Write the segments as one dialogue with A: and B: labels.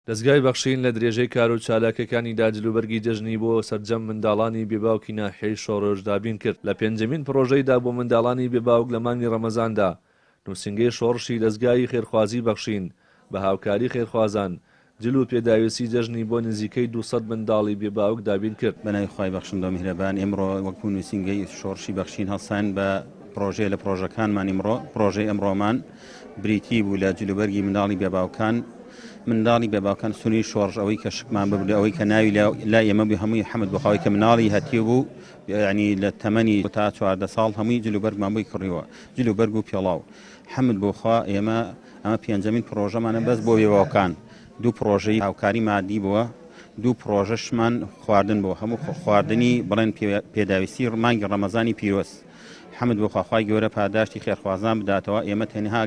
A: دەستگای بەخشین لە درێژەی کار و چالاکیەکانیدا جلوبەرگی جەژنی بۆ سەرجەم منداڵانی بێباوکی ناحیەی شۆڕش دابین کرد. لە پێنجەمین پرۆژەیدا بۆ منداڵانی بێباوک لە مانگی ڕەمەزاندا نووسنگەی شۆڕشی دەستگای خێرخوازی بەخشین بە هاوکاری خێرخوازان جل و پێداویستی جەژنی بۆ نزیکەی 200 منداڵی بێباوک دابین کرد.
B: بەناوی خوای بەخشندە میهرەبان ئێمڕۆ وەکو نووسنگەی شۆڕشی بەخشین هەڵسان بە پرۆژەیە لە پرۆژەکانمان ئیمڕۆ پرۆژەی ئەمڕۆمان بریتی بوو لە جلوبەرگی منداڵی بێباوکان منداڵی بێباوکان سنووری شۆڕژ ئەوەی کە شکمان ببوو ئەوەی کە ناوی لا ئێمە بوو هەمووی حەمد بەخواوی کە مناڵی هەتیە بوو یعنی لە تەمەنی تا 14 ساڵ هەمووی جلوبەرگمان بووی کڕیوە جلوبەرگ و پێڵاو حەمد بۆخوا ئەمە پێنجەمین پرۆژەمانە بەس بۆ بێباوکان دوو پرۆژەی هاوکاری مادی بووە دوو پرۆژەشمان خواردن بۆ هەموو خواردنی بڵێن پێداویستی مانگی ڕەمەزانی پیرۆز حەمد بۆ خوای گەورە پاداشتی خێرخوازان بداتەوە ئێمە تەنها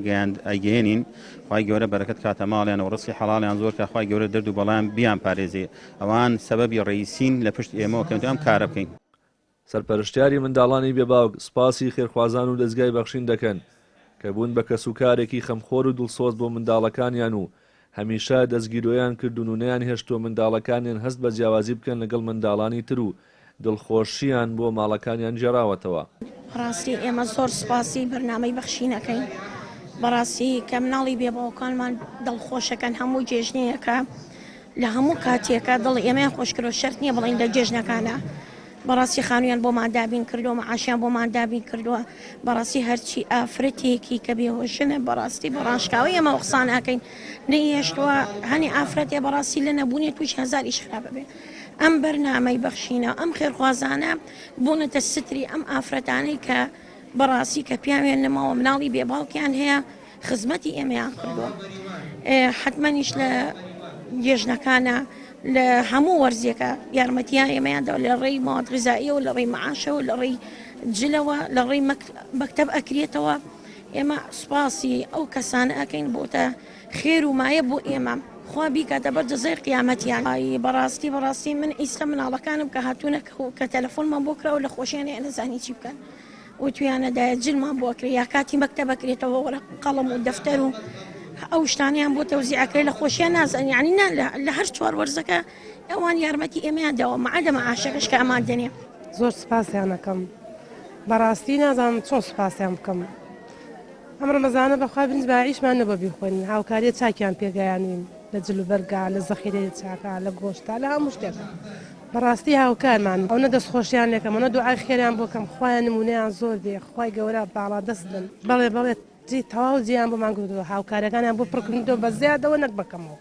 B: ئەیگەێنین خوای گەورە بەرەکەت کاتە ماڵیان و ڕزقی حەڵاڵیان زۆر کە خوای گەورە دەرد و بەڵام بیان پارێزێ ئەوان سەبەبی ڕئیسین لە پشت ئێمەوە کە ئەم کارە بکەین.
A: سەرپەرشتیاری منداڵانی بێباوک سپاسی خێرخوازان و دەستگای بەخشین دەکەن کە بوون بە کەسوکارێکی خەمخۆر و دڵسۆز بۆ منداڵەکانیان و هەمیشە دەستگیرۆیان کردو و نەیان هێشتۆ منداڵەکانیان هەست بە جیاوازی بکەن لەگەڵ منداڵانی تر و دڵخۆشییان بۆ ماڵەکانیان جێراوەتەوە.
C: بەڕاستی ئێمە زۆر سپاسی بەرنامەی بەخشینەکەین بەڕاستی کە مناڵی بێباوکانمان دڵخۆشەکەن هەموو جێژنەیەکە لە هەموو کاتێکە دڵ ئێمەیان خۆشکرۆ شەرت نییە بڵین لە جێژنەکانە بەڕاستی خانوویان بۆمان دابین کردووە مەعاشیان بۆمان دابین کردووە بەڕاستی هەرچی ئافرەتێکی کە بێهۆشنە بەڕاستی بەڕاشکاوی ئێمە قسان ناکەین نەیهێشتووە هەنی ئافرەتێ بەڕاستی لە نەبوونێت توش هەزاریش خراپە بێ ئەم بەرنامەی بەخشینە ئەم خێرخوازانە بوونەتە ستری ئەم ئافرەتانەی کە بەڕاستی کە پیاوێن نەماوە مناڵی بێباوکیان هەیە خزمەتی ئێمەیان کردووە حتمەنیش لە جێژنەکانە لە هەموو وەرزێکە یارمەتیان ئێمەیاندا لە ڕێی ماوەت غیزائیە و لە ڕێی مەعاشەوە لە ڕێی جلەوە لە ڕێی مەکتەب ئەکرێتەوە ئێمە سوپاسی ئەو کەسانە ئەکەین بۆتە خێر و مایە بۆ ئێمە خوا بیکاتە بەر جەزای قیامەتیان بەڕاستی من ئیستا مناڵەکانم کە هاتوونە کە تەلەفۆنمان بۆ کراوە لە خۆشییانێ نەزانی چی بکەن و تویانەدایە جلمان بۆ کرێ یا کاتی مەکتەب ئەکرێتەوە وەرە قەڵەم و دەفتەر و ئەو شتانیان بۆ تەوزیعەکرێ لە خۆشییان نازان یعنی لە هەر چوار وەرزەکە ئەوان یارمەتی ئێمەیان داوە مەعادە مەعاشەکەش کە ئەمان دەنێ
D: زۆر سپاسیانەکەم بەڕاستی نازانم چۆن سپاسیان بکەم ئەم ڕەمەزانە بەخوا بنج باعیشمان نەبە بیخۆین هاوکاریە چاکیان پێگەیانین لە جلوبەرگا لە زەخیرەی چاکە لە گۆشتا لە هەموو شتێکە بەڕاستی هاوکارمان ئەو نە دەستخۆشیان لێکەم ئەوە دوعای خێریان بۆکەم خوایان نمونەیان زۆر بێ خوای گەورە باڵا دەست بن بەڵێ تەواو جیان بۆمان کردووە هاوکارەکانیان بۆ پڕکردنەوە بە زیادەوە نەک بکەمەوە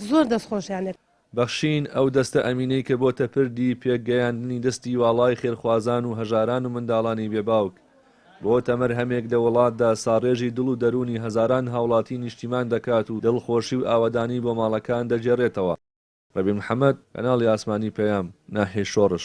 D: زۆر دەستخۆشیانێک
A: بەخشین ئەو دەستە ئەمینەی کە بۆتە پردی پێگەیاندنی دەستی واڵای خێرخوازان و هەژاران و منداڵانی بێباوک بۆ تەمەر هەمێک لە وڵاتدا ساڕێژی دڵ و دەرونی هەزاران هاوڵاتی نیشتیمان دەکات و دڵخۆشی و ئاوەدانی بۆ ماڵەکان دەجێڕێتەوە. ڕەبی محەممەد کەناڵی ئاسمانی پەیام ناحیەی شۆڕش.